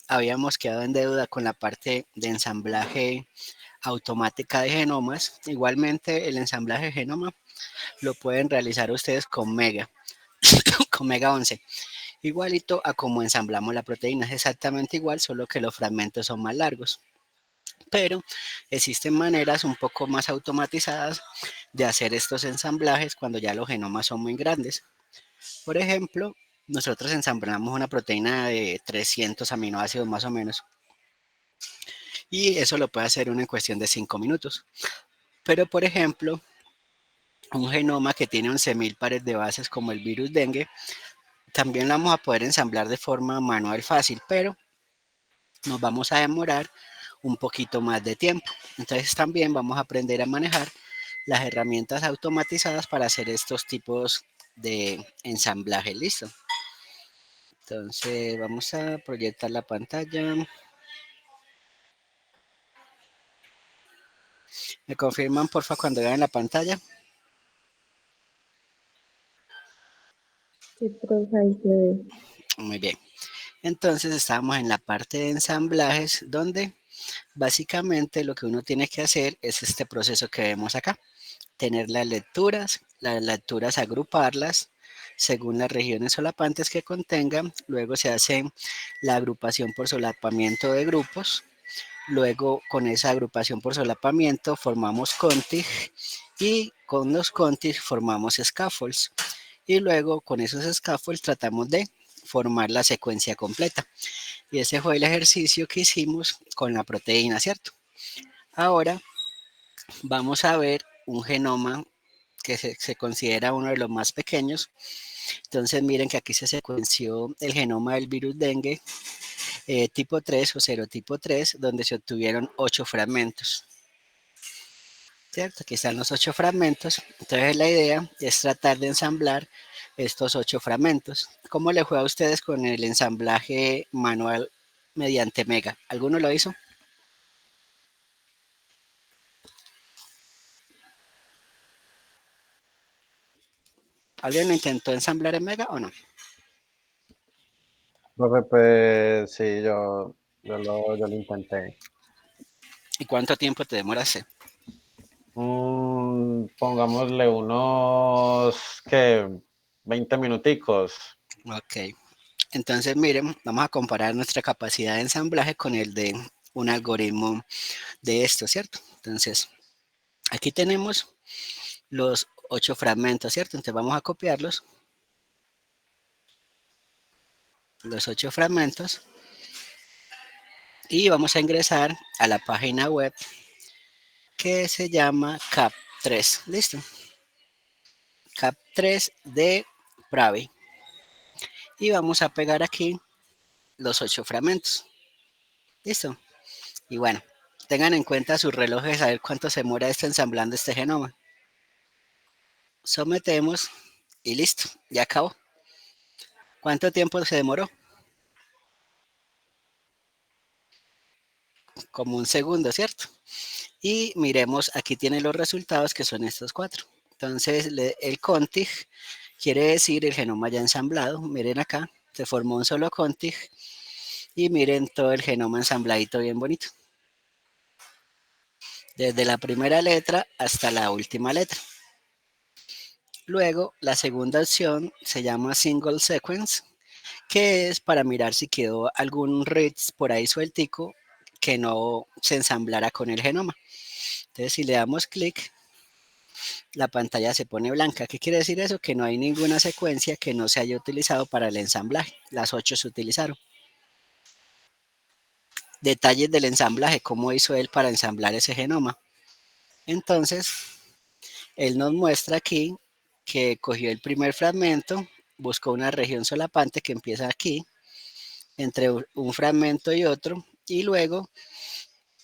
habíamos quedado en deuda con la parte de ensamblaje automática de genomas. Igualmente el ensamblaje de genoma lo pueden realizar ustedes con Mega, con Mega 11. Igualito a como ensamblamos la proteína, es exactamente igual, solo que los fragmentos son más largos. Pero existen maneras un poco más automatizadas de hacer estos ensamblajes cuando ya los genomas son muy grandes. Por ejemplo, nosotros ensamblamos una proteína de 300 aminoácidos más o menos, y eso lo puede hacer uno en cuestión de 5 minutos. Pero, por ejemplo, un genoma que tiene 11.000 pares de bases como el virus dengue, también lo vamos a poder ensamblar de forma manual fácil, pero nos vamos a demorar un poquito más de tiempo. Entonces también vamos a aprender a manejar las herramientas automatizadas para hacer estos tipos de ensamblaje. Listo. Entonces vamos a proyectar la pantalla. ¿Me confirman, porfa, cuando vean la pantalla? Sí, profe, ahí se ve. Muy bien. Entonces estamos en la parte de ensamblajes donde básicamente lo que uno tiene que hacer es este proceso que vemos acá. Tener las lecturas agruparlas según las regiones solapantes que contengan. Luego se hace la agrupación por solapamiento de grupos. Luego con esa agrupación por solapamiento formamos contig y con los contig formamos scaffolds. Y luego con esos scaffolds tratamos de formar la secuencia completa. Y ese fue el ejercicio que hicimos con la proteína, ¿cierto? Ahora vamos a ver un genoma que se considera uno de los más pequeños. Entonces miren que aquí se secuenció el genoma del virus dengue tipo 3 o serotipo 3, donde se obtuvieron 8 fragmentos. ¿Cierto? Aquí están los 8 fragmentos. Entonces la idea es tratar de ensamblar estos 8 fragmentos. ¿Cómo le fue a ustedes con el ensamblaje manual mediante Mega? ¿Alguno lo hizo? ¿Alguien lo intentó ensamblar en Mega o no? Profe, pues sí, yo lo intenté. ¿Y cuánto tiempo te demoraste? Pongámosle unos, ¿qué? 20 minuticos. Ok. Entonces, miren, vamos a comparar nuestra capacidad de ensamblaje con el de un algoritmo de esto, ¿cierto? Entonces, aquí tenemos los 8 fragmentos, ¿cierto? Entonces vamos a copiarlos, los 8 fragmentos, y vamos a ingresar a la página web que se llama CAP3. ¿Listo? CAP3 de Pravi. Y vamos a pegar aquí los 8 fragmentos. ¿Listo? Y bueno, tengan en cuenta sus relojes a ver cuánto se demora esto ensamblando este genoma. Sometemos y listo, ya acabó. ¿Cuánto tiempo se demoró? Como un segundo, ¿cierto? Y miremos, aquí tiene los resultados que son estos 4. Entonces, el contig quiere decir el genoma ya ensamblado. Miren acá, se formó un solo contig y miren todo el genoma ensambladito bien bonito. Desde la primera letra hasta la última letra. Luego, la segunda opción se llama single sequence, que es para mirar si quedó algún reads por ahí sueltico que no se ensamblara con el genoma. Entonces, si le damos clic, la pantalla se pone blanca. ¿Qué quiere decir eso? Que no hay ninguna secuencia que no se haya utilizado para el ensamblaje. Las 8 se utilizaron. Detalles del ensamblaje, cómo hizo él para ensamblar ese genoma. Entonces, él nos muestra aquí que cogió el primer fragmento, buscó una región solapante que empieza aquí, entre un fragmento y otro, y luego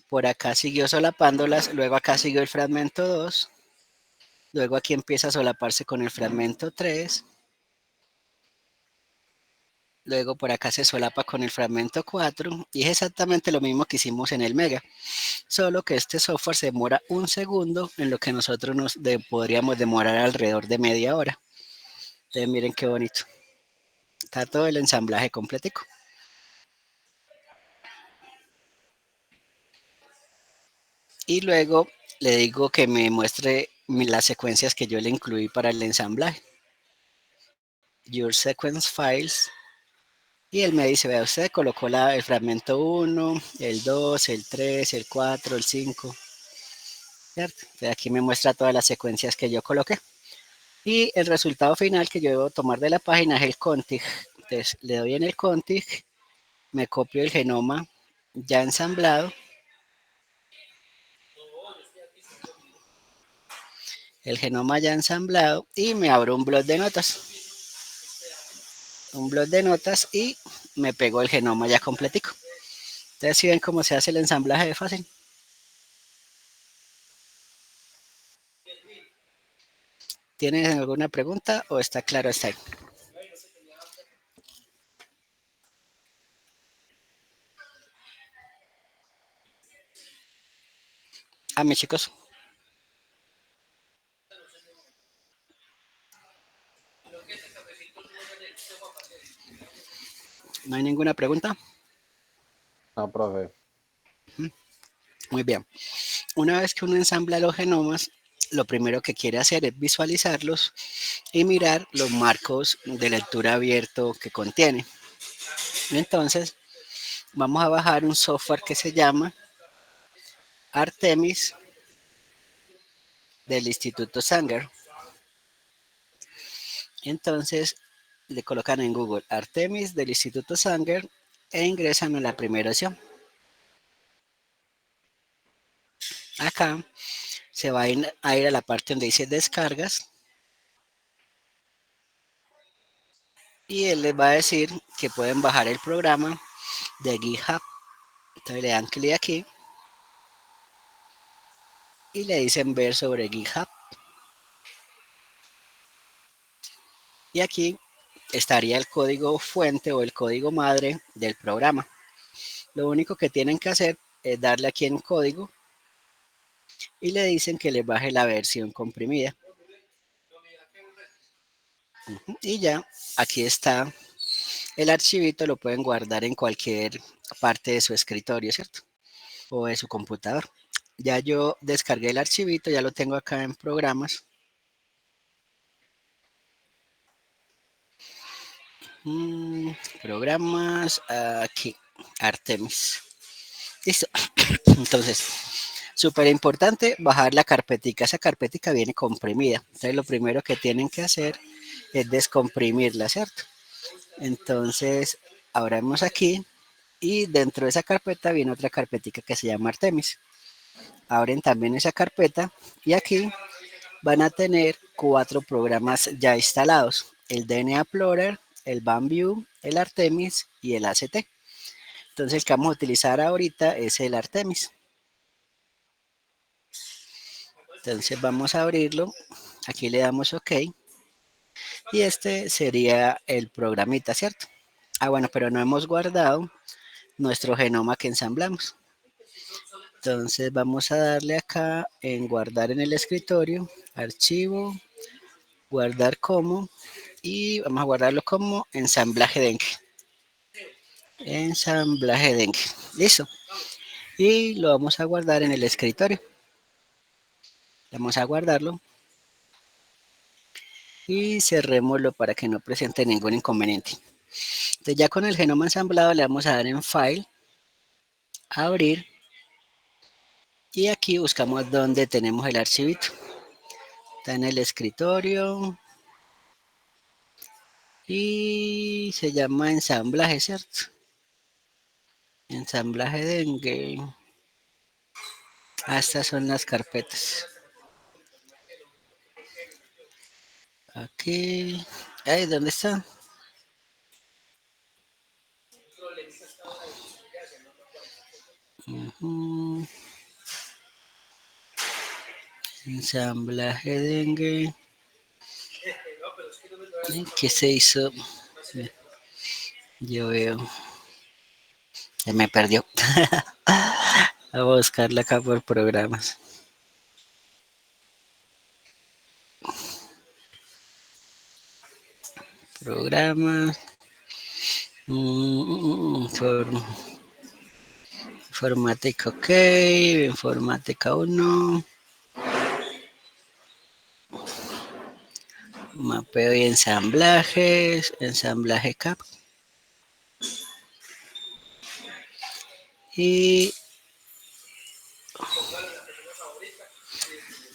por acá siguió solapándolas, luego acá siguió el fragmento 2, luego aquí empieza a solaparse con el fragmento 3, luego por acá se solapa con el fragmento 4, y es exactamente lo mismo que hicimos en el Mega, solo que este software se demora un segundo en lo que nosotros podríamos demorar alrededor de media hora. Entonces miren qué bonito. Está todo el ensamblaje completico. y luego le digo que me muestre las secuencias que yo le incluí para el ensamblaje. Your sequence files. Y él me dice, vea, usted colocó el fragmento 1, el 2, el 3, el 4, el 5, ¿cierto? Entonces aquí me muestra todas las secuencias que yo coloqué. Y el resultado final que yo debo tomar de la página es el config. Entonces le doy en el config, me copio el genoma ya ensamblado, y me abro un blog de notas. Y me pego el genoma ya completico. Entonces, si ven cómo se hace el ensamblaje de fácil. ¿Tienen alguna pregunta o está claro hasta ahí? A mis chicos. ¿No hay ninguna pregunta? No, profe. Muy bien. Una vez que uno ensambla los genomas, lo primero que quiere hacer es visualizarlos y mirar los marcos de lectura abierto que contiene. Entonces, vamos a bajar un software que se llama Artemis del Instituto Sanger. Entonces, le colocan en Google Artemis del Instituto Sanger e ingresan a la primera opción. Acá se va a ir a la parte donde dice descargas y él les va a decir que pueden bajar el programa de GitHub. Entonces le dan clic aquí y le dicen ver sobre GitHub. Y aquí estaría el código fuente o el código madre del programa. Lo único que tienen que hacer es darle aquí en código y le dicen que les baje la versión comprimida. Y ya, aquí está el archivito, lo pueden guardar en cualquier parte de su escritorio, ¿cierto? O de su computador. Ya yo descargué el archivito, ya lo tengo acá en programas. Programas, aquí, Artemis. Listo. Entonces, súper importante bajar la carpetica. Esa carpetica viene comprimida. Entonces, lo primero que tienen que hacer es descomprimirla, ¿cierto? Entonces, abrimos aquí y dentro de esa carpeta viene otra carpetica que se llama Artemis. Abren también esa carpeta y aquí van a tener 4 programas ya instalados: el DNA Explorer, el BAMView, el Artemis y el ACT. Entonces el que vamos a utilizar ahorita es el Artemis. Entonces vamos a abrirlo, aquí le damos OK y este sería el programita, ¿cierto? Bueno, pero no hemos guardado nuestro genoma que ensamblamos. Entonces vamos a darle acá en guardar en el escritorio, archivo, guardar como, y vamos a guardarlo como ensamblaje dengue. Ensamblaje dengue. Listo. Y lo vamos a guardar en el escritorio. Vamos a guardarlo y cerrémoslo para que no presente ningún inconveniente. Entonces ya con el genoma ensamblado le vamos a dar en File, Abrir, y aquí buscamos donde tenemos el archivito. Está en el escritorio y se llama ensamblaje, ¿cierto? Ensamblaje dengue. Estas son las carpetas. Aquí. Ay, ¿dónde está? Ensamblaje dengue. ¿Qué se hizo? Yo veo. Se me perdió. A buscarla acá por programas. Programas. For Informática, ok. Informática 1. Mapeo y ensamblajes. Ensamblaje CAP. Y...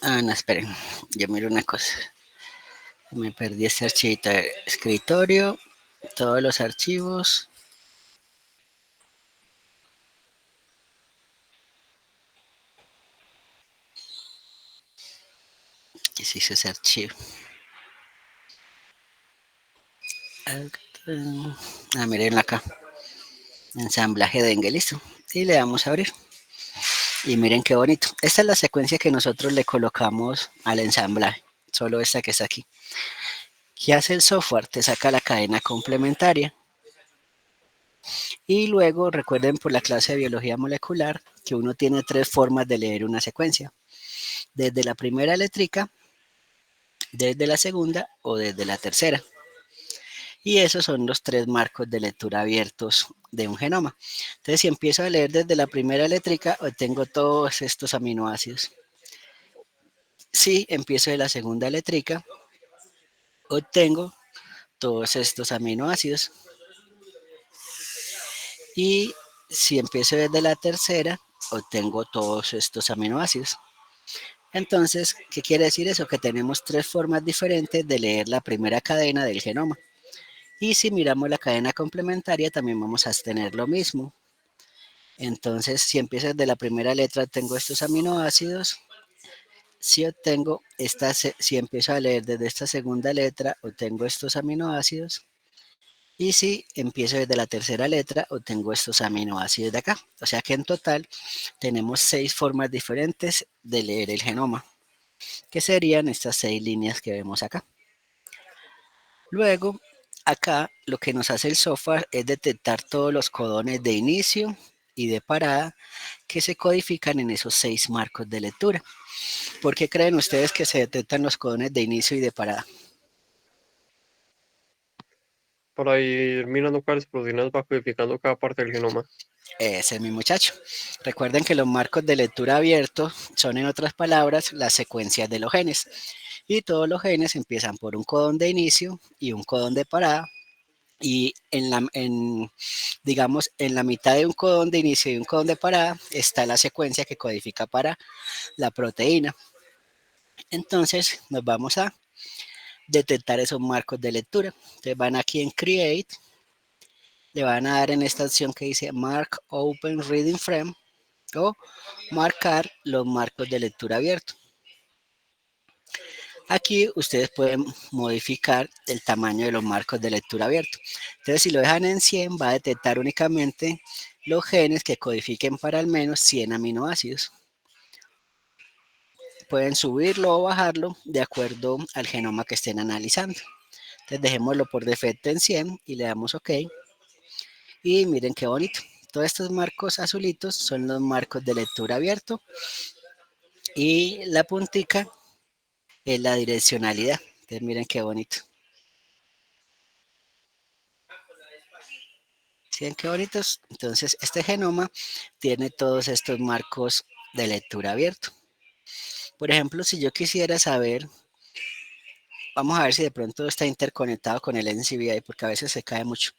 no, esperen. Yo miro una cosa. Me perdí este archivito de escritorio. Todos los archivos. ¿Qué se hizo ese archivo? Miren acá. Ensamblaje dengue, listo. Y le damos a abrir. Y miren qué bonito. Esta es la secuencia que nosotros le colocamos al ensamblaje. Solo esta que está aquí. ¿Qué hace el software? Te saca la cadena complementaria. Y luego recuerden por la clase de biología molecular que uno tiene 3 formas de leer una secuencia. Desde la primera letrica, desde la segunda o desde la tercera. Y esos son los 3 marcos de lectura abiertos de un genoma. Entonces, si empiezo a leer desde la primera letrica, obtengo todos estos aminoácidos. Si empiezo de la segunda letrica, obtengo todos estos aminoácidos. Y si empiezo desde la tercera, obtengo todos estos aminoácidos. Entonces, ¿qué quiere decir eso? Que tenemos 3 formas diferentes de leer la primera cadena del genoma. Y si miramos la cadena complementaria, también vamos a tener lo mismo. Entonces, si empiezo desde la primera letra, tengo estos aminoácidos. Si empiezo a leer desde esta segunda letra, obtengo estos aminoácidos. Y si empiezo desde la tercera letra, obtengo estos aminoácidos de acá. O sea que en total tenemos 6 formas diferentes de leer el genoma, que serían estas 6 líneas que vemos acá. Luego, acá lo que nos hace el software es detectar todos los codones de inicio y de parada que se codifican en esos 6 marcos de lectura. ¿Por qué creen ustedes que se detectan los codones de inicio y de parada? Para ir mirando cuáles proteínas va codificando cada parte del genoma. Ese es mi muchacho. Recuerden que los marcos de lectura abiertos son, en otras palabras, las secuencias de los genes. Y todos los genes empiezan por un codón de inicio y un codón de parada. Y digamos, en la mitad de un codón de inicio y un codón de parada está la secuencia que codifica para la proteína. Entonces nos vamos a detectar esos marcos de lectura. Entonces van aquí en Create, le van a dar en esta opción que dice Mark Open Reading Frame o marcar los marcos de lectura abierto. Aquí ustedes pueden modificar el tamaño de los marcos de lectura abierto. Entonces, si lo dejan en 100, va a detectar únicamente los genes que codifiquen para al menos 100 aminoácidos. Pueden subirlo o bajarlo de acuerdo al genoma que estén analizando. Entonces, dejémoslo por defecto en 100 y le damos OK. Y miren qué bonito. Todos estos marcos azulitos son los marcos de lectura abierto y la puntica es la direccionalidad. Entonces, miren qué bonito. ¿Sí ven qué bonitos? Entonces, este genoma tiene todos estos marcos de lectura abierto. Por ejemplo, si yo quisiera saber, vamos a ver si de pronto está interconectado con el NCBI, porque a veces se cae mucho.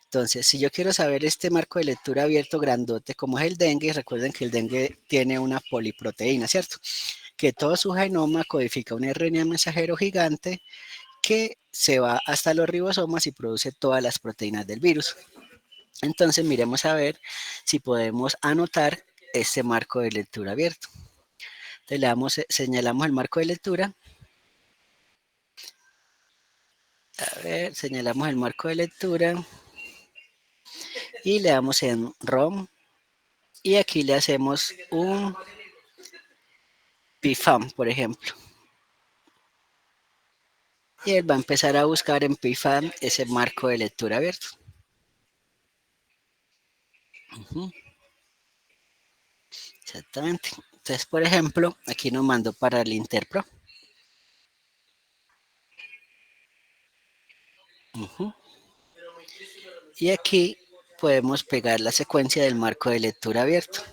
Entonces, si yo quiero saber este marco de lectura abierto grandote, como es el dengue, recuerden que el dengue tiene una poliproteína, ¿cierto? Que todo su genoma codifica un RNA mensajero gigante que se va hasta los ribosomas y produce todas las proteínas del virus. Entonces, miremos a ver si podemos anotar este marco de lectura abierto. Entonces, señalamos el marco de lectura. A ver, señalamos el marco de lectura y le damos en ROM y aquí le hacemos un PFAM, por ejemplo. Y él va a empezar a buscar en PFAM ese marco de lectura abierto. Exactamente. Entonces, por ejemplo, aquí nos mandó para el Interpro. Y aquí podemos pegar la secuencia del marco de lectura abierto.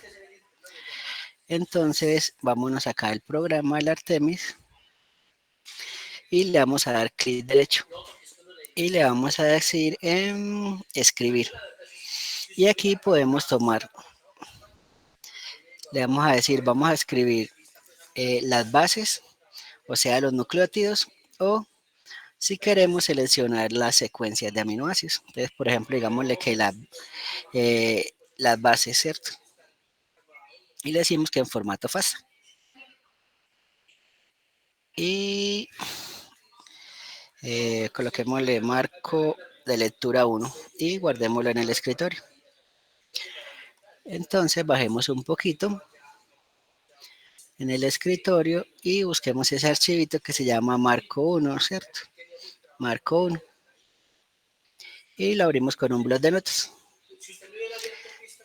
Entonces, vámonos acá al programa del Artemis y le vamos a dar clic derecho y le vamos a decir en escribir. Y aquí podemos tomar, le vamos a decir, vamos a escribir las bases, o sea, los nucleótidos, o si queremos seleccionar las secuencias de aminoácidos. Entonces, por ejemplo, digámosle que las bases, ¿cierto? Y le decimos que en formato FASTA. Y coloquémosle marco de lectura 1 y guardémoslo en el escritorio. Entonces bajemos un poquito en el escritorio y busquemos ese archivito que se llama marco 1, ¿cierto? Marco 1. Y lo abrimos con un bloc de notas.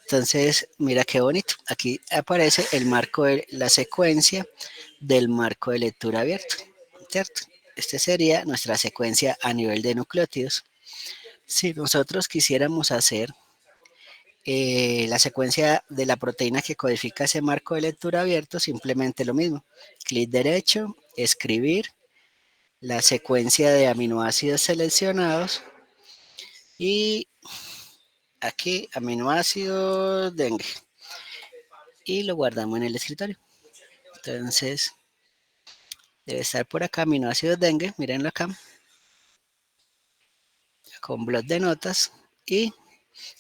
Entonces, mira qué bonito. Aquí aparece el marco de la secuencia del marco de lectura abierto, ¿cierto? Esta sería nuestra secuencia a nivel de nucleótidos. Si nosotros quisiéramos hacer la secuencia de la proteína que codifica ese marco de lectura abierto, simplemente lo mismo. Clic derecho, escribir, la secuencia de aminoácidos seleccionados y aquí aminoácidos dengue. Y lo guardamos en el escritorio. Entonces, debe estar por acá aminoácidos dengue, mírenlo acá, con bloc de notas y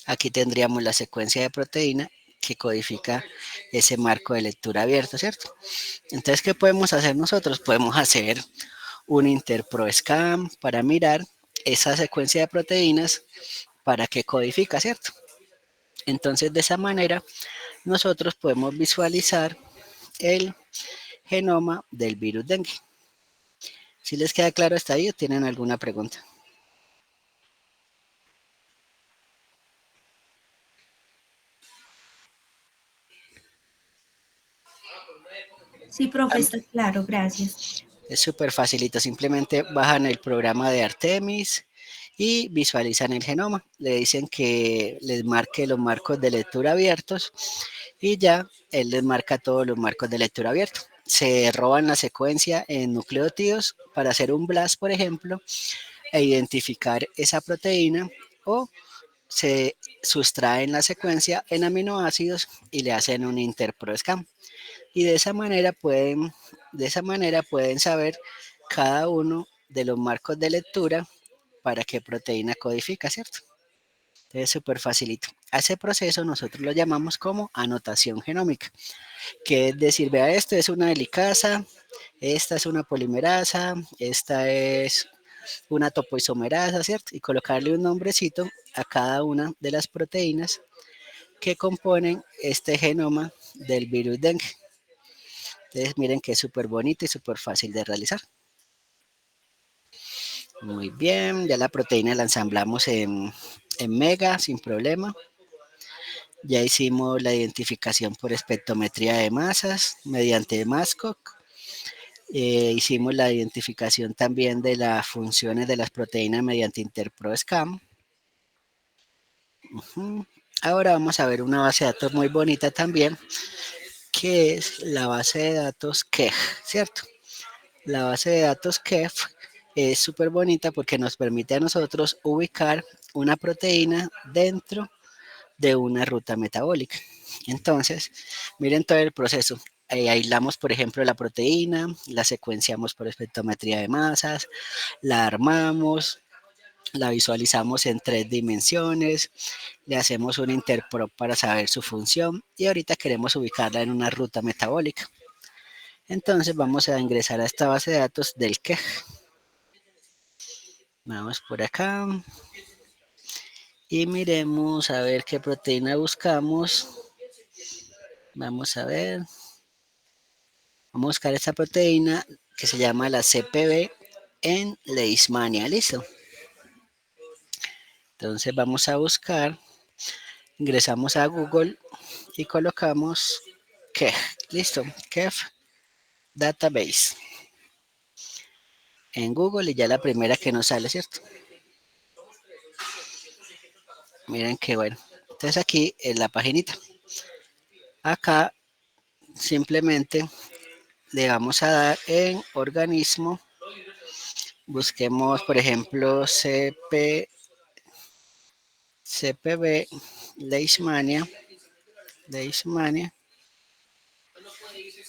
aquí tendríamos la secuencia de proteína que codifica ese marco de lectura abierto, ¿cierto? Entonces, ¿qué podemos hacer nosotros? Podemos hacer un interproscan para mirar esa secuencia de proteínas para que codifica, ¿cierto? Entonces, de esa manera, nosotros podemos visualizar el genoma del virus dengue. ¿Si les queda claro hasta ahí o tienen alguna pregunta? Sí, profe, está claro, gracias. Es súper facilito, simplemente bajan el programa de Artemis y visualizan el genoma. Le dicen que les marque los marcos de lectura abiertos y ya él les marca todos los marcos de lectura abiertos. Se roban la secuencia en nucleótidos para hacer un BLAST, por ejemplo, e identificar esa proteína o se sustraen la secuencia en aminoácidos y le hacen un interproscan. Y de esa manera pueden saber cada uno de los marcos de lectura para qué proteína codifica, ¿cierto? Entonces es súper facilito. A ese proceso nosotros lo llamamos como anotación genómica, que es decir, vea, esto es una helicasa, esta es una polimerasa, esta es una topoisomerasa, ¿cierto? Y colocarle un nombrecito a cada una de las proteínas que componen este genoma del virus dengue. Entonces miren que es súper bonito y súper fácil de realizar. Muy bien, ya la proteína la ensamblamos en Mega sin problema. Ya hicimos la identificación por espectrometría de masas mediante Mascoc. Hicimos la identificación también de las funciones de las proteínas mediante Interproscan. Ahora vamos a ver una base de datos muy bonita también, que es la base de datos KEGG, ¿cierto? La base de datos KEGG es súper bonita porque nos permite a nosotros ubicar una proteína dentro de una ruta metabólica. Entonces, miren todo el proceso. Aislamos, por ejemplo, la proteína, la secuenciamos por espectrometría de masas, la armamos, la visualizamos en 3 dimensiones, le hacemos un interprop para saber su función y ahorita queremos ubicarla en una ruta metabólica. Entonces vamos a ingresar a esta base de datos del KEGG. Vamos por acá y miremos a ver qué proteína buscamos. Vamos a ver. Vamos a buscar esta proteína que se llama la CPB en Leishmania. ¿Listo? Entonces vamos a buscar, ingresamos a Google y colocamos KEGG. ¿Listo? KEGG Database. En Google y ya la primera que nos sale, ¿cierto? Miren qué bueno. Entonces aquí es la paginita. Acá simplemente le vamos a dar en organismo. Busquemos, por ejemplo, CPB, Leishmania,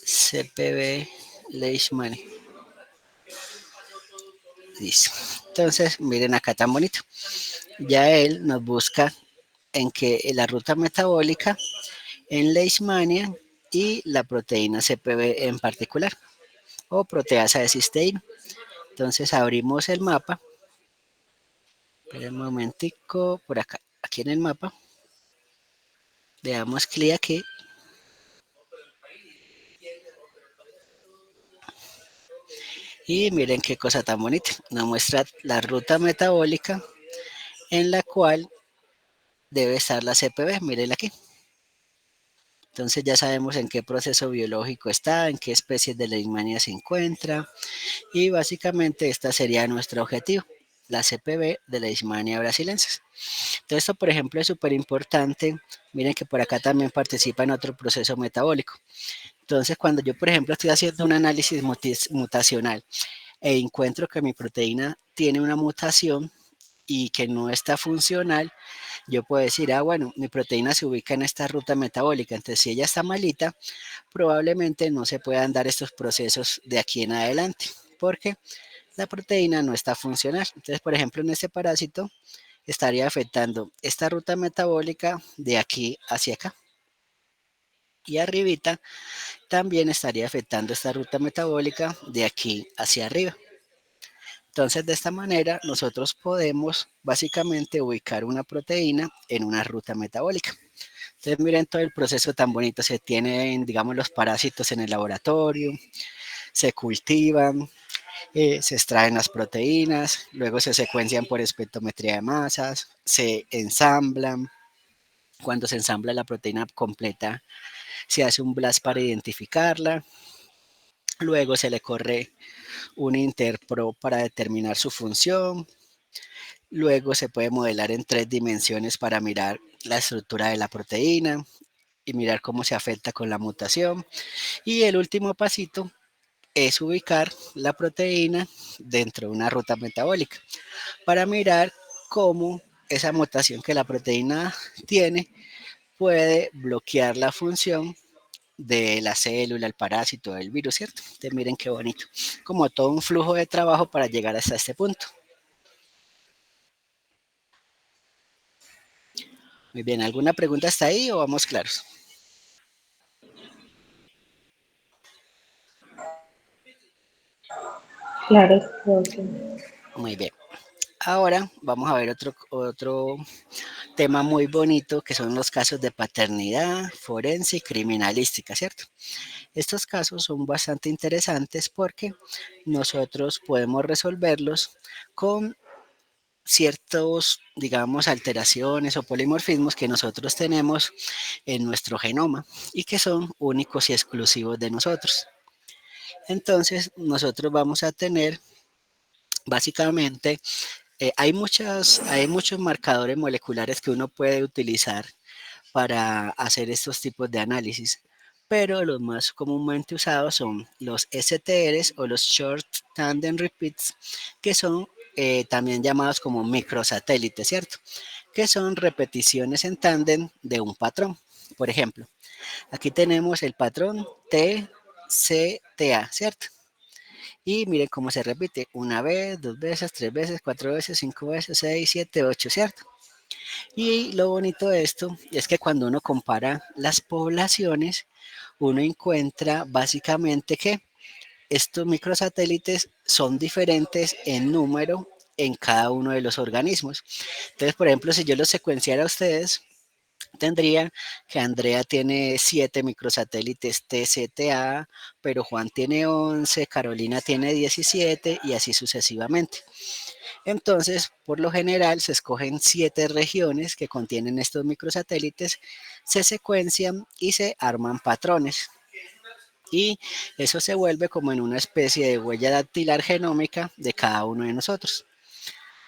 CPB, Leishmania. Listo. Entonces, miren acá tan bonito. Ya él nos busca en que la ruta metabólica en Leishmania y la proteína CPB en particular, o proteasa de cisteína. Entonces abrimos el mapa. Espera un momentico, por acá, aquí en el mapa. Le damos clic aquí. Y miren qué cosa tan bonita. Nos muestra la ruta metabólica en la cual debe estar la CPB. Mírenla aquí. Entonces ya sabemos en qué proceso biológico está, en qué especies de leishmania se encuentra. Y básicamente este sería nuestro objetivo, la CPB de Leishmania brasilensis. Entonces esto, por ejemplo, es súper importante. Miren que por acá también participa en otro proceso metabólico. Entonces, cuando yo, por ejemplo, estoy haciendo un análisis mutacional e encuentro que mi proteína tiene una mutación y que no está funcional, yo puedo decir, bueno, mi proteína se ubica en esta ruta metabólica, entonces si ella está malita, probablemente no se puedan dar estos procesos de aquí en adelante, porque la proteína no está funcional. Entonces, por ejemplo, en este parásito estaría afectando esta ruta metabólica de aquí hacia acá. Y arribita también estaría afectando esta ruta metabólica de aquí hacia arriba. Entonces, de esta manera, nosotros podemos básicamente ubicar una proteína en una ruta metabólica. Entonces, miren todo el proceso tan bonito. Se tienen, digamos, los parásitos en el laboratorio, se cultivan, se extraen las proteínas, luego se secuencian por espectrometría de masas, se ensamblan. Cuando se ensambla la proteína completa, se hace un blast para identificarla. Luego se le corre un interpro para determinar su función. Luego se puede modelar en 3 dimensiones para mirar la estructura de la proteína y mirar cómo se afecta con la mutación. Y el último pasito es ubicar la proteína dentro de una ruta metabólica para mirar cómo esa mutación que la proteína tiene puede bloquear la función de la célula, el parásito, el virus, ¿cierto? Entonces miren qué bonito. Como todo un flujo de trabajo para llegar hasta este punto. Muy bien, ¿alguna pregunta hasta ahí o vamos claros? Claro, profe. Muy bien. Ahora vamos a ver otro tema muy bonito que son los casos de paternidad, forense y criminalística, ¿cierto? Estos casos son bastante interesantes porque nosotros podemos resolverlos con ciertos, digamos, alteraciones o polimorfismos que nosotros tenemos en nuestro genoma y que son únicos y exclusivos de nosotros. Entonces, nosotros vamos a tener, básicamente, hay muchos marcadores moleculares que uno puede utilizar para hacer estos tipos de análisis, pero los más comúnmente usados son los STRs o los Short Tandem Repeats, que son también llamados como microsatélites, ¿cierto? Que son repeticiones en tándem de un patrón. Por ejemplo, aquí tenemos el patrón TCTA, ¿cierto? Y miren cómo se repite, una vez, 2 veces, 3 veces, 4 veces, 5 veces, 6, 7, 8, ¿cierto? Y lo bonito de esto es que cuando uno compara las poblaciones, uno encuentra básicamente que estos microsatélites son diferentes en número en cada uno de los organismos. Entonces, por ejemplo, si yo los secuenciara a ustedes, tendría que Andrea tiene 7 microsatélites TCTA, pero Juan tiene 11, Carolina tiene 17 y así sucesivamente. Entonces, por lo general, se escogen 7 regiones que contienen estos microsatélites, se secuencian y se arman patrones. Y eso se vuelve como en una especie de huella dactilar genómica de cada uno de nosotros.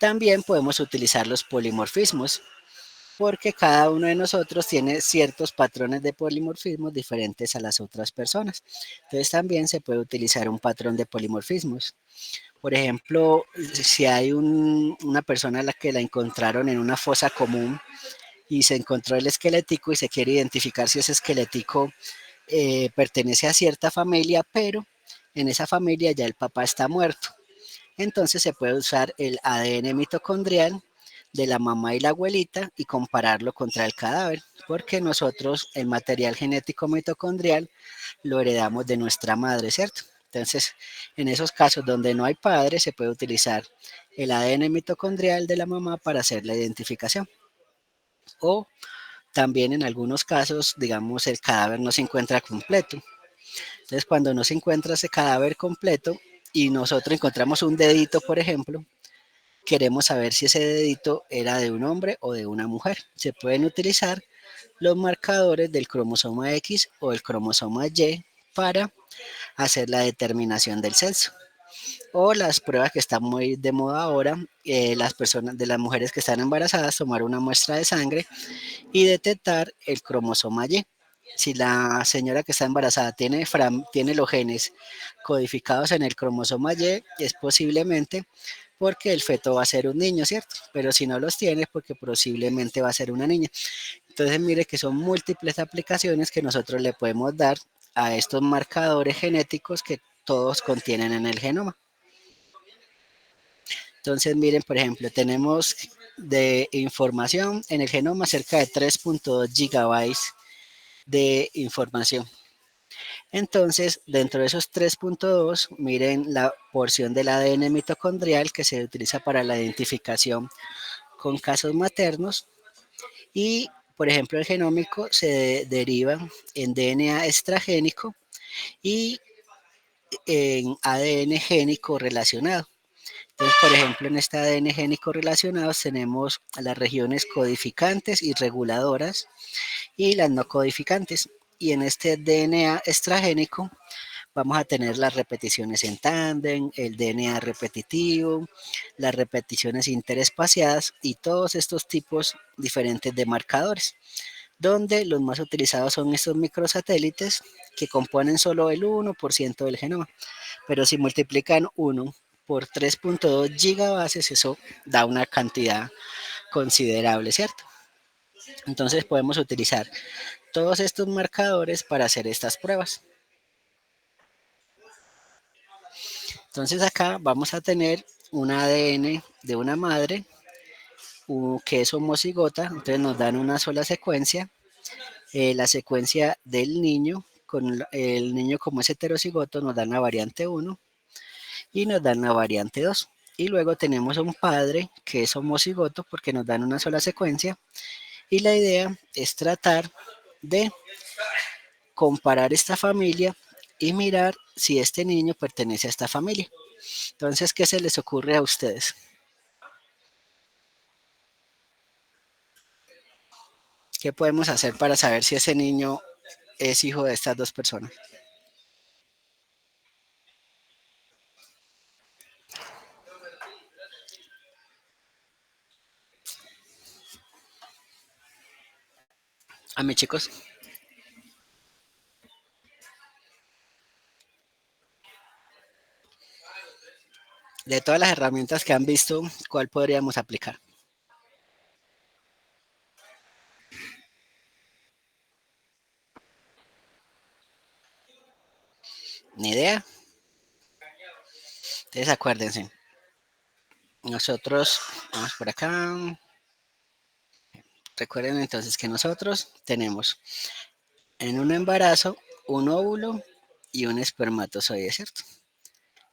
También podemos utilizar los polimorfismos. porque cada uno de nosotros tiene ciertos patrones de polimorfismo diferentes a las otras personas. Entonces también se puede utilizar un patrón de polimorfismos. Por ejemplo, si hay una persona a la que la encontraron en una fosa común y se encontró el esquelético y se quiere identificar si ese esquelético pertenece a cierta familia, pero en esa familia ya el papá está muerto. Entonces se puede usar el ADN mitocondrial de la mamá y la abuelita y compararlo contra el cadáver, porque nosotros el material genético mitocondrial lo heredamos de nuestra madre, ¿cierto? Entonces, en esos casos donde no hay padre, se puede utilizar el ADN mitocondrial de la mamá para hacer la identificación. O también en algunos casos, digamos, el cadáver no se encuentra completo. Entonces, cuando no se encuentra ese cadáver completo y nosotros encontramos un dedito, por ejemplo, queremos saber si ese dedito era de un hombre o de una mujer. Se pueden utilizar los marcadores del cromosoma X o el cromosoma Y para hacer la determinación del sexo. O las pruebas que están muy de moda ahora, las personas, de las mujeres que están embarazadas, tomar una muestra de sangre y detectar el cromosoma Y. Si la señora que está embarazada tiene los genes codificados en el cromosoma Y, es posiblemente porque el feto va a ser un niño, ¿cierto? Pero si no los tiene, porque posiblemente va a ser una niña. Entonces, mire que son múltiples aplicaciones que nosotros le podemos dar a estos marcadores genéticos que todos contienen en el genoma. Entonces, miren, por ejemplo, tenemos de información en el genoma cerca de 3.2 gigabytes de información. Entonces, dentro de esos 3.2, miren la porción del ADN mitocondrial que se utiliza para la identificación con casos maternos y, por ejemplo, el genómico se deriva en DNA extragénico y en ADN génico relacionado. Entonces, por ejemplo, en este ADN génico relacionados tenemos las regiones codificantes y reguladoras y las no codificantes. Y en este DNA extragénico vamos a tener las repeticiones en tándem, el DNA repetitivo, las repeticiones interespaciadas y todos estos tipos diferentes de marcadores, donde los más utilizados son estos microsatélites que componen solo el 1% del genoma, pero si multiplican 1 por 3.2 gigabases, eso da una cantidad considerable, ¿cierto? Entonces podemos utilizar todos estos marcadores para hacer estas pruebas. Entonces acá vamos a tener un ADN de una madre que es homocigota, entonces nos dan una sola secuencia, la secuencia del niño, con el niño como es heterocigoto nos dan la variante 1 y nos dan la variante 2. Y luego tenemos un padre que es homocigoto porque nos dan una sola secuencia y la idea es tratar de comparar esta familia y mirar si este niño pertenece a esta familia. Entonces, ¿qué se les ocurre a ustedes? ¿Qué podemos hacer para saber si ese niño es hijo de estas dos personas? A mis chicos. De todas las herramientas que han visto, ¿cuál podríamos aplicar? Ni idea. Entonces acuérdense. Nosotros, vamos por acá. Recuerden entonces que nosotros tenemos en un embarazo un óvulo y un espermatozoide, ¿cierto?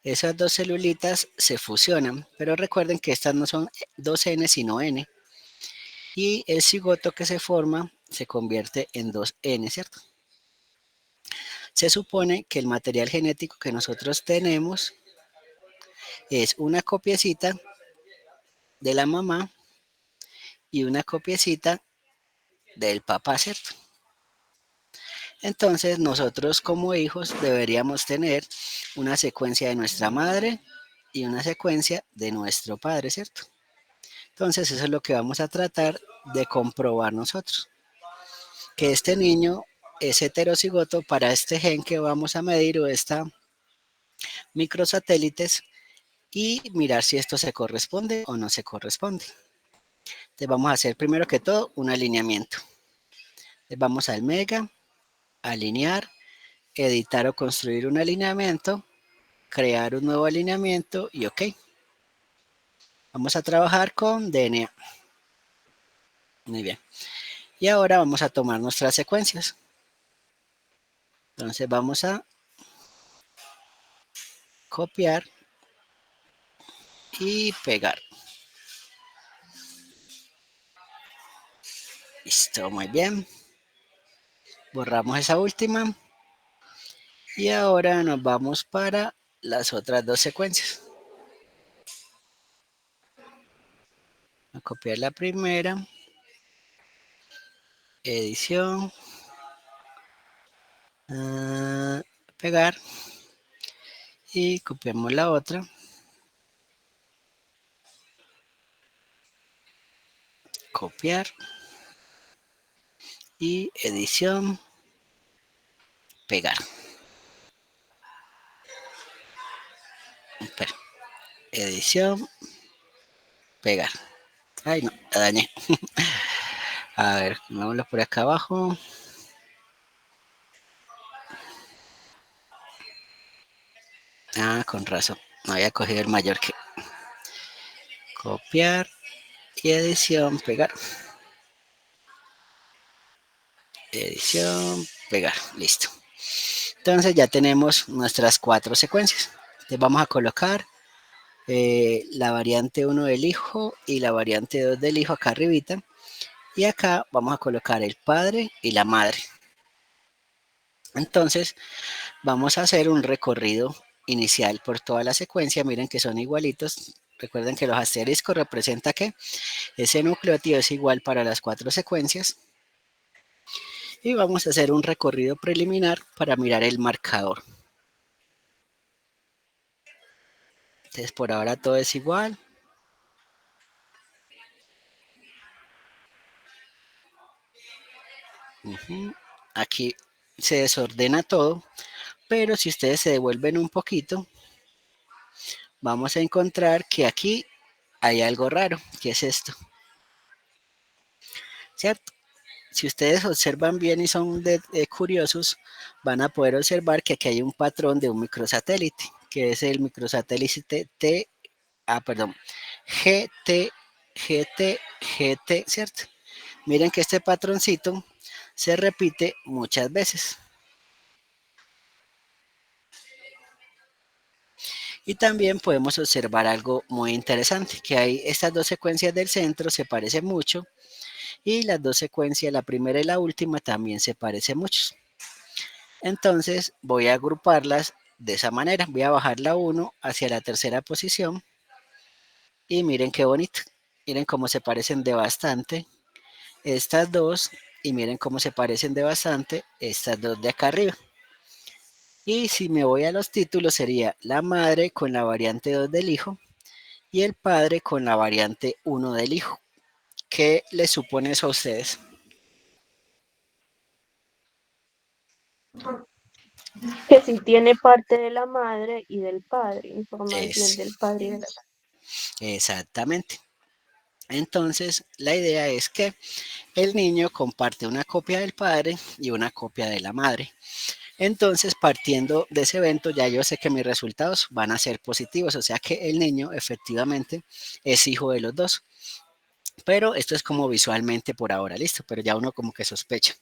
Esas dos celulitas se fusionan, pero recuerden que estas no son dos N, sino N. Y el cigoto que se forma se convierte en dos N, ¿cierto? Se supone que el material genético que nosotros tenemos es una copiecita de la mamá y una copiecita del papá, ¿cierto? Entonces nosotros como hijos deberíamos tener una secuencia de nuestra madre y una secuencia de nuestro padre, ¿cierto? Entonces eso es lo que vamos a tratar de comprobar nosotros. Que este niño es heterocigoto para este gen que vamos a medir o esta microsatélites y mirar si esto se corresponde o no se corresponde. Entonces vamos a hacer primero que todo un alineamiento. Entonces vamos al mega, alinear, editar o construir un alineamiento, crear un nuevo alineamiento y ok. Vamos a trabajar con DNA. Muy bien. Y ahora vamos a tomar nuestras secuencias. Entonces vamos a copiar y pegar. Listo, muy bien. Borramos esa última. Y ahora nos vamos para las otras dos secuencias. A copiar la primera. Edición. Pegar. Y copiamos la otra. Copiar. Y edición. Pegar. Espera. Edición. Pegar. Ay, no, la dañé. A ver, vámonos por acá abajo. Ah, con razón. No había cogido el mayor que. Copiar y edición, pegar. Edición, pegar. Listo. Entonces ya tenemos nuestras 4 secuencias. Entonces vamos a colocar la variante 1 del hijo y la variante 2 del hijo acá arribita. Y acá vamos a colocar el padre y la madre. Entonces vamos a hacer un recorrido inicial por toda la secuencia. Miren que son igualitos. Recuerden que los asteriscos representan que ese nucleótido es igual para las 4 secuencias. Y vamos a hacer un recorrido preliminar para mirar el marcador. Entonces por ahora todo es igual. Aquí se desordena todo, pero si ustedes se devuelven un poquito, vamos a encontrar que aquí hay algo raro, que es esto. ¿Cierto? Si ustedes observan bien y son curiosos, van a poder observar que aquí hay un patrón de un microsatélite, que es el microsatélite GT, ¿cierto? Miren que este patroncito se repite muchas veces. Y también podemos observar algo muy interesante, que hay estas dos secuencias del centro se parecen mucho y las dos secuencias, la primera y la última, también se parecen mucho. Entonces voy a agruparlas de esa manera. Voy a bajar la 1 hacia la tercera posición y miren qué bonito. Miren cómo se parecen de bastante estas dos y miren cómo se parecen de bastante estas dos de acá arriba. Y si me voy a los títulos sería la madre con la variante 2 del hijo y el padre con la variante 1 del hijo. ¿Qué les supone eso a ustedes? Que sí tiene parte de la madre y del padre, información Es, del padre y de la exactamente. Entonces, la idea es que el niño comparte una copia del padre y una copia de la madre. Entonces, partiendo de ese evento, ya yo sé que mis resultados van a ser positivos, o sea que el niño efectivamente es hijo de los dos. Pero esto es como visualmente por ahora, listo, pero ya uno como que sospecha.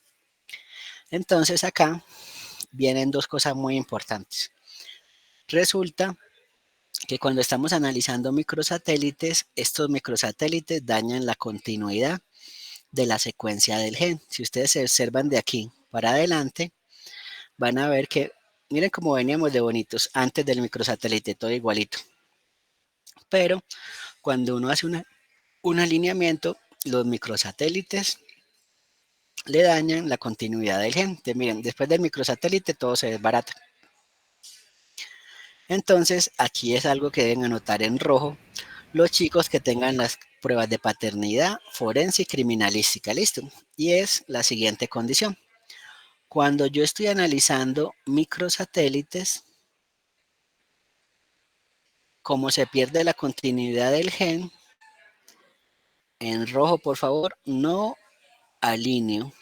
Entonces acá vienen dos cosas muy importantes. Resulta que cuando estamos analizando microsatélites, estos microsatélites dañan la continuidad de la secuencia del gen. Si ustedes se observan de aquí para adelante, van a ver que, miren cómo veníamos de bonitos antes del microsatélite, todo igualito. Pero cuando uno hace un alineamiento, los microsatélites le dañan la continuidad del gen. Entonces, miren, después del microsatélite todo se desbarata. Entonces, aquí es algo que deben anotar en rojo los chicos que tengan las pruebas de paternidad, forense y criminalística, ¿listo? Y es la siguiente condición. Cuando yo estoy analizando microsatélites, como se pierde la continuidad del gen, en rojo, por favor, no alineo.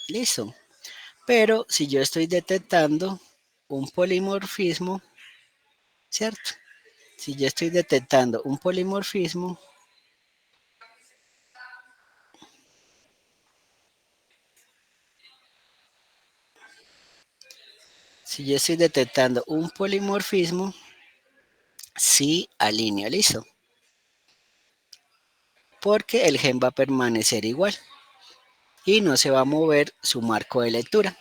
Listo. Pero si yo estoy detectando un polimorfismo, ¿cierto? Si yo estoy detectando un polimorfismo, sí alineo, listo. Porque el gen va a permanecer igual y no se va a mover su marco de lectura.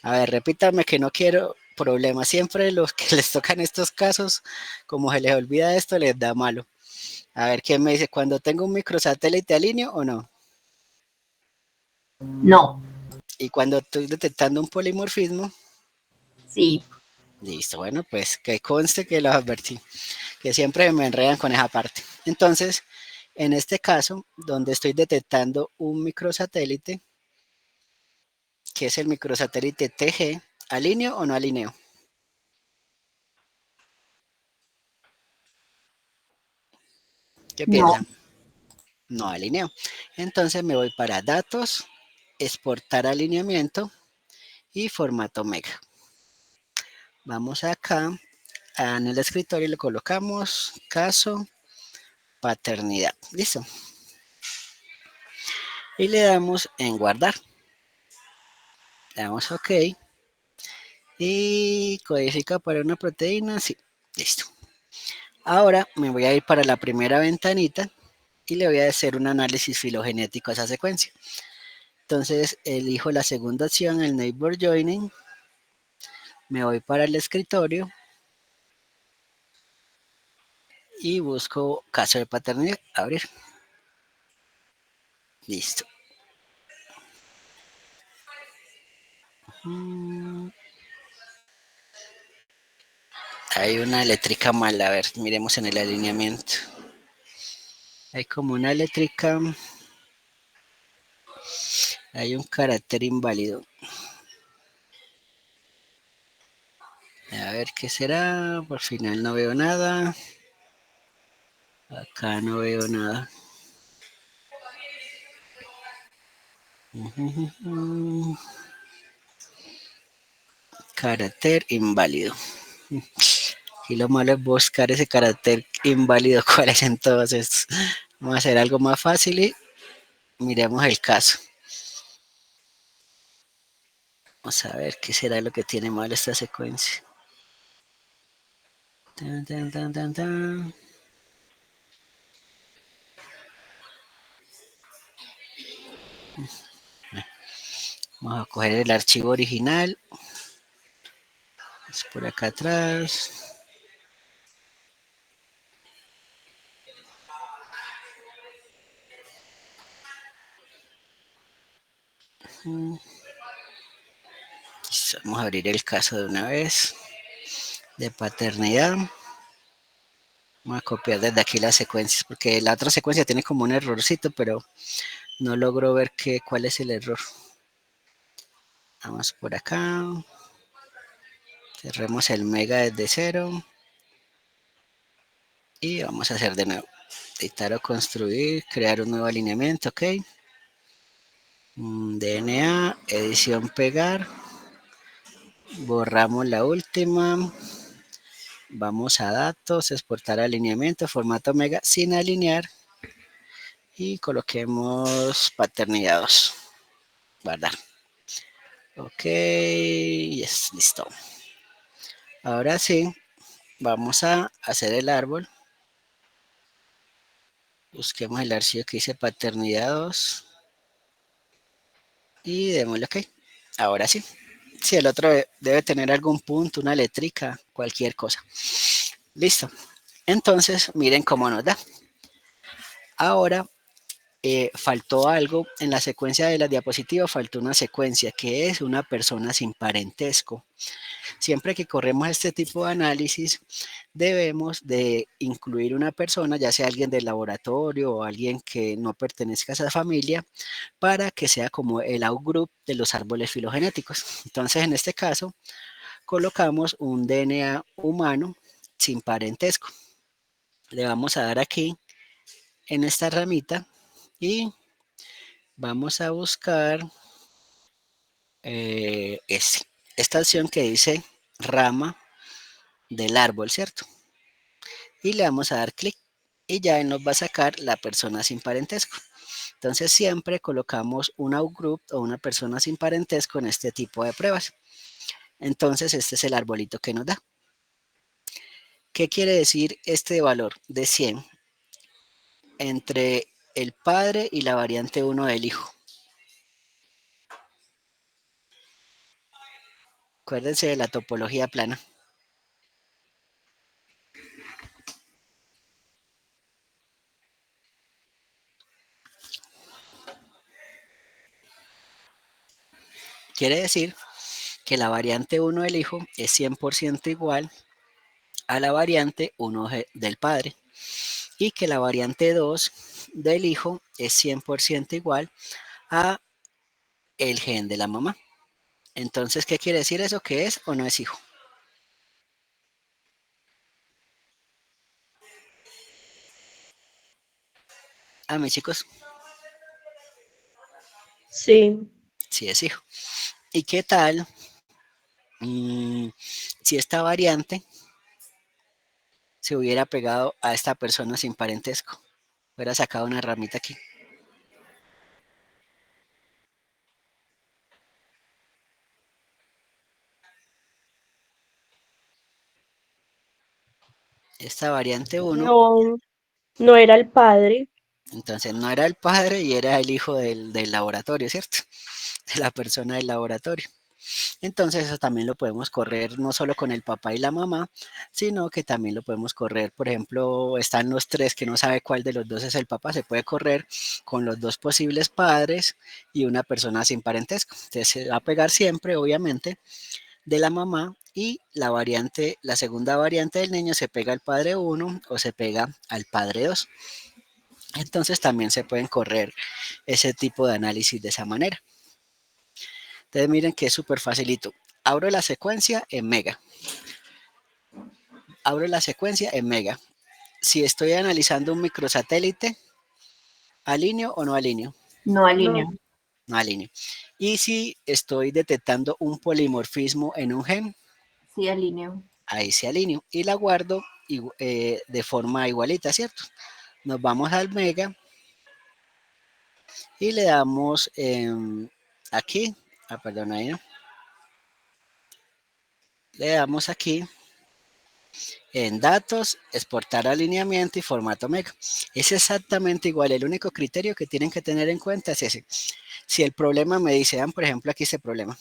A ver, repítame que no quiero problemas. Siempre los que les tocan estos casos, como se les olvida esto, les da malo. A ver, ¿quién me dice? ¿Cuando tengo un microsatélite alineo o no? No, Y cuando estoy detectando un polimorfismo, sí. listo, bueno, pues que conste que los advertí, que siempre me enredan con esa parte. Entonces, en este caso, donde estoy detectando un microsatélite, que es el microsatélite TG, ¿alineo o no alineo? ¿Qué No. piensan? No alineo. Entonces me voy para datos, exportar alineamiento y formato mega. Vamos acá en el escritorio y le colocamos caso paternidad. Listo. Y le damos en guardar. Le damos OK. Y codifica para una proteína. Sí, listo. Ahora me voy a ir para la primera ventanita y le voy a hacer un análisis filogenético a esa secuencia. Entonces elijo la segunda opción, el neighbor joining. Me voy para el escritorio y busco caso de paternidad. Abrir. Listo. Hay una eléctrica mala. A ver, miremos en el alineamiento. Hay como una eléctrica. Hay un carácter inválido. A ver qué será. Por final no veo nada. Acá no veo nada. Carácter inválido. Y lo malo es buscar ese carácter inválido. ¿Cuál es entonces? Vamos a hacer algo más fácil y miremos el caso. Vamos a ver qué será lo que tiene mal esta secuencia. Tan, tan, tan, tan, tan. Vamos a coger el archivo original. Es por acá atrás. Vamos a abrir el caso de una vez. De paternidad. Vamos a copiar desde aquí las secuencias, porque la otra secuencia tiene como un errorcito, pero no logro ver cuál es el error. Vamos por acá. Cerremos el mega desde cero. Y vamos a hacer de nuevo. Editar o construir, crear un nuevo alineamiento, ok. DNA, edición pegar. Borramos la última. Vamos a datos, exportar alineamiento, formato mega sin alinear. Y coloquemos paternidad 2. Guardar. Ok, yes, listo. Ahora sí, vamos a hacer el árbol. Busquemos el archivo que dice paternidad 2. Y démosle OK. Ahora sí. Sí, el otro debe tener algún punto, una eléctrica, cualquier cosa. Listo. Entonces, miren cómo nos da. Ahora, faltó algo. En la secuencia de la diapositiva faltó una secuencia que es una persona sin parentesco. Siempre que corremos este tipo de análisis, debemos de incluir una persona, ya sea alguien del laboratorio o alguien que no pertenezca a esa familia, para que sea como el outgroup de los árboles filogenéticos. Entonces, en este caso, colocamos un DNA humano sin parentesco. Le vamos a dar aquí en esta ramita y vamos a buscar esta opción que dice rama del árbol, ¿cierto? Y le vamos a dar clic y ya él nos va a sacar la persona sin parentesco. Entonces siempre colocamos un outgroup o una persona sin parentesco en este tipo de pruebas. Entonces este es el arbolito que nos da. ¿Qué quiere decir este valor de 100 entre el padre y la variante 1 del hijo? Acuérdense de la topología plana. Quiere decir que la variante 1 del hijo es 100% igual a la variante 1 del padre y que la variante 2 del hijo es 100% igual a el gen de la mamá. Entonces, ¿qué quiere decir eso? ¿Que es o no es hijo? Mis chicos, Sí. sí es hijo. ¿Y qué tal si esta variante se hubiera pegado a esta persona sin parentesco? Hubiera sacado una ramita aquí. Esta variante 1, No, no era el padre. entonces no era el padre y era el hijo del laboratorio, ¿cierto? De la persona del laboratorio. Entonces eso también lo podemos correr no solo con el papá y la mamá, sino que también lo podemos correr, por ejemplo, están los tres que no sabe cuál de los dos es el papá, se puede correr con los dos posibles padres y una persona sin parentesco. Entonces se va a pegar siempre, obviamente, de la mamá y la segunda variante del niño se pega al padre 1 o se pega al padre 2. Entonces también se pueden correr ese tipo de análisis de esa manera. Entonces miren que es súper facilito. Abro la secuencia en Mega. Abro la secuencia en Mega. Si estoy analizando un microsatélite, ¿alineo o no alineo? No alineo. No. No alineo. Y si estoy detectando un polimorfismo en un gen, Sí alineo. ahí sí alineo. Y la guardo de forma igualita, ¿cierto? Nos vamos al Mega y le damos aquí, perdón, ahí no. Le damos aquí en datos, exportar alineamiento y formato Mega. Es exactamente igual, el único criterio que tienen que tener en cuenta es ese. Si el problema me dice, por ejemplo, aquí este problema.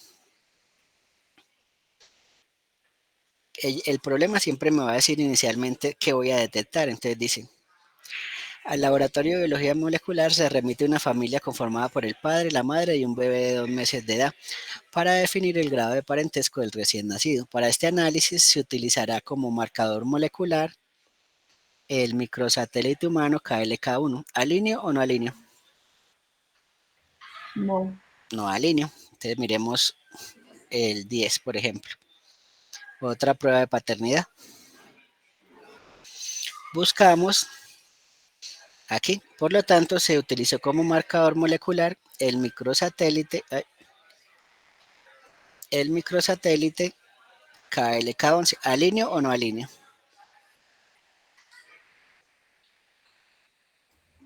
El problema siempre me va a decir inicialmente qué voy a detectar. Entonces dice, al laboratorio de biología molecular se remite una familia conformada por el padre, la madre y un bebé de 2 meses de edad para definir el grado de parentesco del recién nacido. Para este análisis se utilizará como marcador molecular el microsatélite humano KLK1. ¿Alineo o no alineo? No. No alineo. Entonces miremos el 10, por ejemplo. Otra prueba de paternidad. Buscamos aquí. Por lo tanto, se utilizó como marcador molecular el microsatélite KLK11. ¿Alineo o no alineo?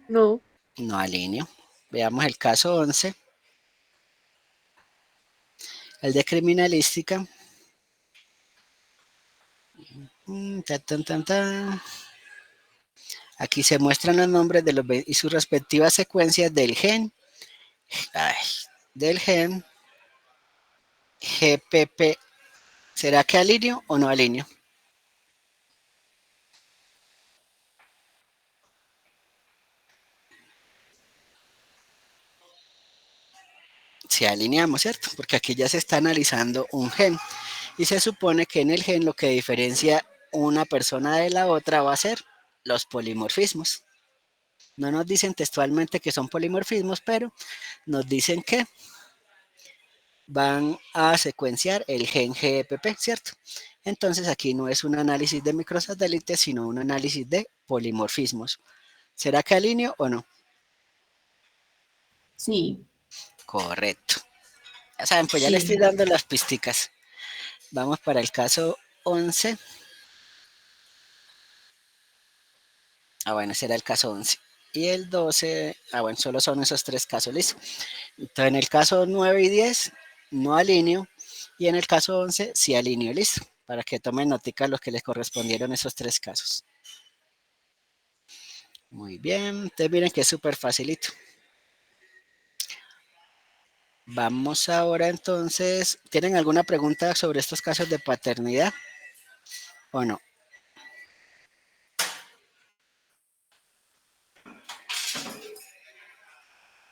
No. No alineo. Veamos el caso 11. El de criminalística. Aquí se muestran los nombres de los y sus respectivas secuencias del gen. Del gen GPP. ¿Será que alineo o no alineo? Si alineamos, ¿cierto? Porque aquí ya se está analizando un gen. Y se supone que en el gen lo que diferencia una persona de la otra va a ser los polimorfismos. No nos dicen textualmente que son polimorfismos, pero nos dicen que van a secuenciar el gen GEPP, ¿cierto? Entonces aquí no es un análisis de microsatélites, sino un análisis de polimorfismos. ¿Será que alineo o no? Sí, Correcto. Ya saben, pues ya le estoy sí. dando las pisticas. Vamos para el caso 11. Bueno, ese era el caso 11. Y el 12, bueno, solo son esos tres casos, listo. Entonces, en el caso 9 y 10, no alineo. Y en el caso 11, sí alineo, listo. Para que tomen notica los que les correspondieron esos tres casos. Muy bien. Entonces, miren que es súper facilito. Vamos ahora entonces. ¿Tienen alguna pregunta sobre estos casos de paternidad o no?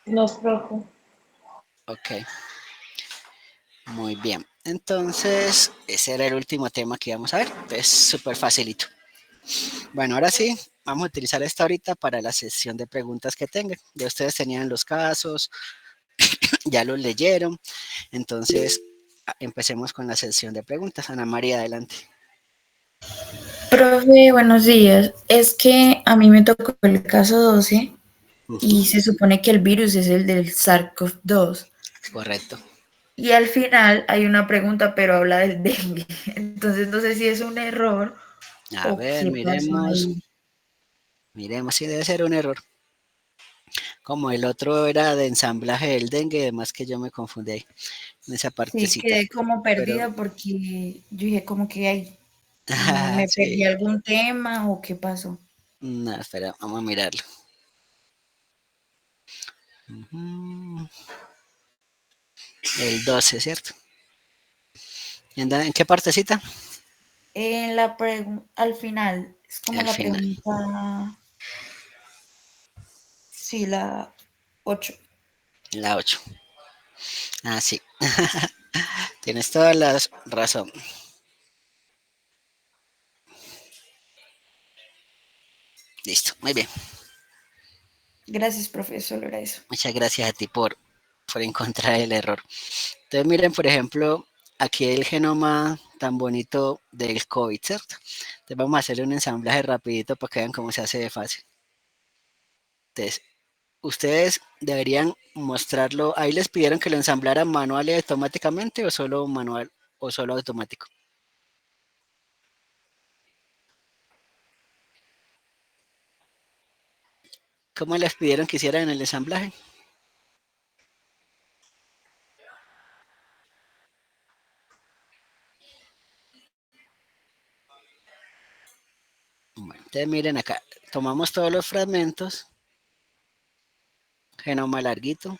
No, profe. Ok. Muy bien. Entonces, ese era el último tema que íbamos a ver. Es súper facilito. Bueno, ahora sí, vamos a utilizar esta ahorita para la sesión de preguntas que tengan. Ya ustedes tenían los casos, ya los leyeron. Entonces, empecemos con la sesión de preguntas. Ana María, adelante. Profe, buenos días. Es que a mí me tocó el caso 12 y se supone que el virus es el del SARS-CoV-2. Correcto. Y al final hay una pregunta, pero habla del dengue. Entonces no sé si es un error A o ver, qué pasó miremos. ahí. Miremos si debe ser un error. Como el otro era de ensamblaje del dengue, además que yo me confundí ahí, en esa Sí, partecita. quedé como Pero, perdida porque yo dije como que hay, me perdí sí. algún tema o qué pasó. No, espera, vamos a mirarlo. El 12, ¿cierto? ¿En qué partecita? En la al final, es como Al la final, pregunta, sí, la 8. la 8. Ah, sí. Tienes toda la razón. Listo, muy bien. Gracias, profesor, era eso. Muchas gracias a ti por encontrar el error. Entonces miren, por ejemplo, aquí el genoma tan bonito del COVID, ¿cierto? Entonces vamos a hacerle un ensamblaje rapidito para que vean cómo se hace de fácil. Entonces, ustedes deberían mostrarlo. Ahí les pidieron que lo ensamblaran manual y automáticamente o solo manual o solo automático. ¿Cómo les pidieron que hicieran el ensamblaje? Bueno, entonces miren acá, tomamos todos los fragmentos, genoma larguito,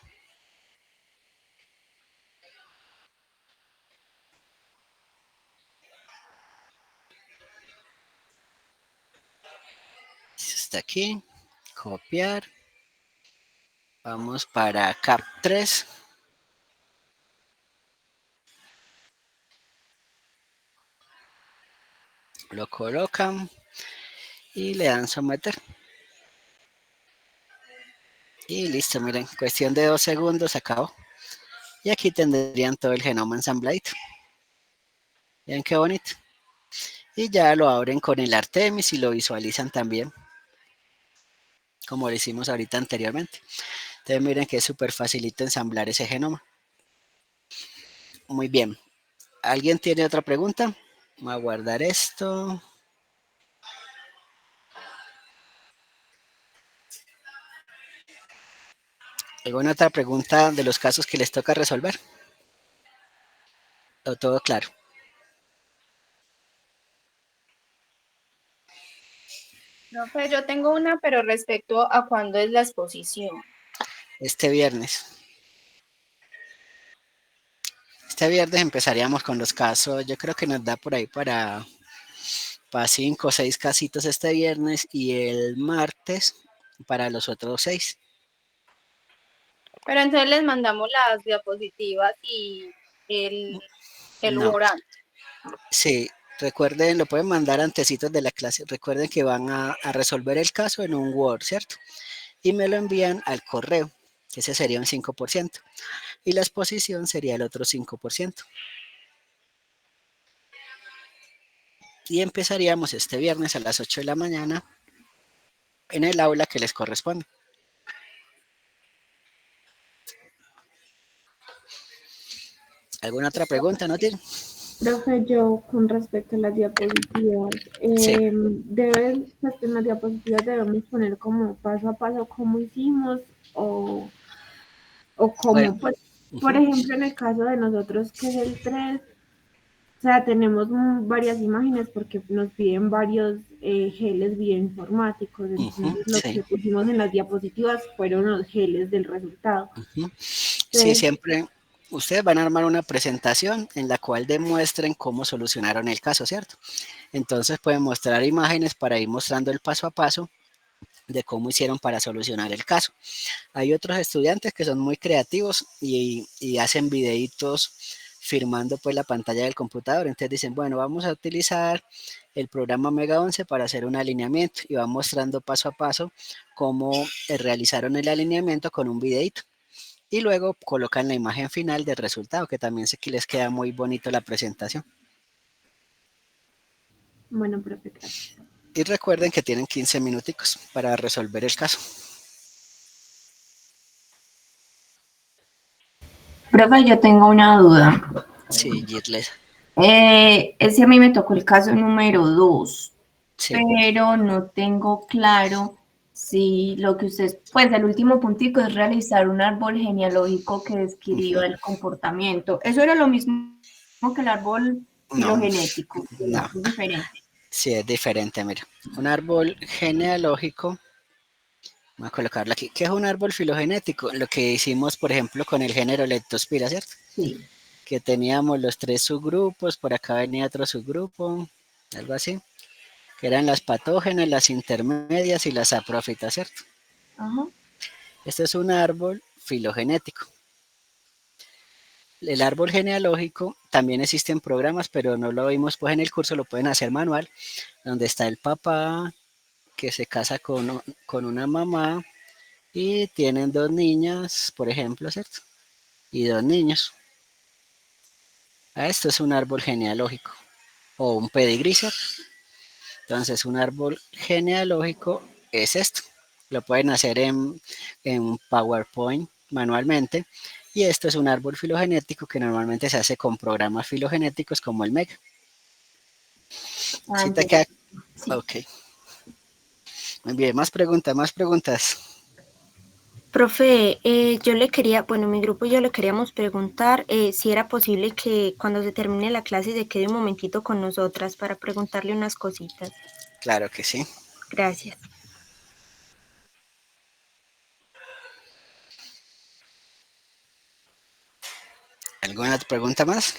está aquí, copiar, vamos para cap3, lo colocan y le dan someter. Y listo, miren, cuestión de 2 segundos acabó. Y aquí tendrían todo el genoma ensambladito. Vean qué bonito. Y ya lo abren con el Artemis y lo visualizan también, como lo hicimos ahorita anteriormente. Entonces miren que es súper facilito ensamblar ese genoma. Muy bien. ¿Alguien tiene otra pregunta? Voy a guardar esto. ¿Alguna otra pregunta de los casos que les toca resolver? ¿O todo claro? Profe, yo tengo una, pero respecto a cuándo es la exposición. Este viernes. Este viernes empezaríamos con los casos. Yo creo que nos da por ahí para 5 o 6 casitos este viernes y el martes para los otros 6. Pero entonces les mandamos las diapositivas y el No, Word. Sí, recuerden, lo pueden mandar antecitos de la clase. Recuerden que van a resolver el caso en un Word, ¿cierto? Y me lo envían al correo, que ese sería un 5%. Y la exposición sería el otro 5%. Y empezaríamos este viernes a las 8 de la mañana en el aula que les corresponde. ¿Alguna otra pregunta, no tiene? Profe, yo con respecto a las diapositivas, Sí. pues en las diapositivas debemos poner como paso a paso cómo hicimos o cómo, Bueno, pues, por ejemplo, en el caso de nosotros que es el 3, o sea, tenemos varias imágenes porque nos piden varios geles bioinformáticos, entonces lo sí. que pusimos en las diapositivas fueron los geles del resultado. Sí, Entonces, siempre ustedes van a armar una presentación en la cual demuestren cómo solucionaron el caso, ¿cierto? Entonces pueden mostrar imágenes para ir mostrando el paso a paso de cómo hicieron para solucionar el caso. Hay otros estudiantes que son muy creativos y hacen videitos firmando pues la pantalla del computador. Entonces dicen, bueno, vamos a utilizar el programa Mega 11 para hacer un alineamiento y van mostrando paso a paso cómo realizaron el alineamiento con un videito. Y luego colocan la imagen final del resultado, que también sé que les queda muy bonito la presentación. bueno, profe, gracias. Y recuerden que tienen 15 minuticos para resolver el caso. Profe, yo tengo una duda. Sí, Gitles. Ese a mí me tocó el caso número 2, Sí. pero no tengo claro si lo que ustedes, pues el último puntico es realizar un árbol genealógico que describa el comportamiento. Eso era lo mismo que el árbol No, filogenético, no. es diferente. Sí, es diferente, mira. Un árbol genealógico, vamos a colocarlo aquí. ¿Qué es un árbol filogenético? Lo que hicimos, por ejemplo, con el género Leptospira, ¿cierto? Sí. Que teníamos los 3 subgrupos, por acá venía otro subgrupo, algo así, que eran las patógenas, las intermedias y las saprófitas, ¿cierto? Ajá. Este es un árbol filogenético. El árbol genealógico también existen programas, pero no lo vimos pues en el curso, lo pueden hacer manual, donde está el papá que se casa con una mamá y tienen 2 niñas, por ejemplo, ¿cierto? Y 2 niños. Esto es un árbol genealógico o un pedigrí, ¿cierto? Entonces, un árbol genealógico es esto. Lo pueden hacer en PowerPoint manualmente. Y esto es un árbol filogenético que normalmente se hace con programas filogenéticos como el MEG. ¿Sí te queda? Sí. Ok. Muy bien, más preguntas, más preguntas. Profe, yo le quería, bueno, mi grupo y yo le queríamos preguntar si era posible que cuando se termine la clase se quede un momentito con nosotras para preguntarle unas cositas. Claro que sí. Gracias. ¿Alguna pregunta más?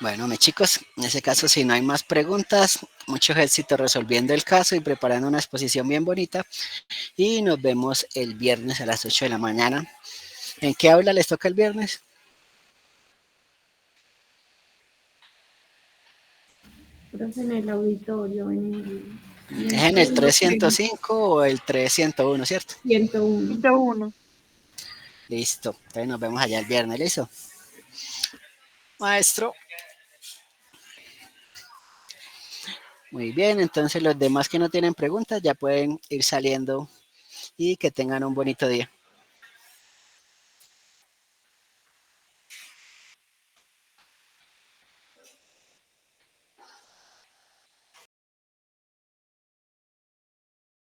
Bueno, mis chicos, en ese caso, si no hay más preguntas, mucho éxito resolviendo el caso y preparando una exposición bien bonita. Y nos vemos el viernes a las 8 de la mañana. ¿En qué aula les toca el viernes? Profe, en el auditorio, ¿Es en el 305 o el 301, cierto? 101. 101. Listo, entonces nos vemos allá el viernes, ¿listo? Maestro. Muy bien, entonces los demás que no tienen preguntas ya pueden ir saliendo y que tengan un bonito día.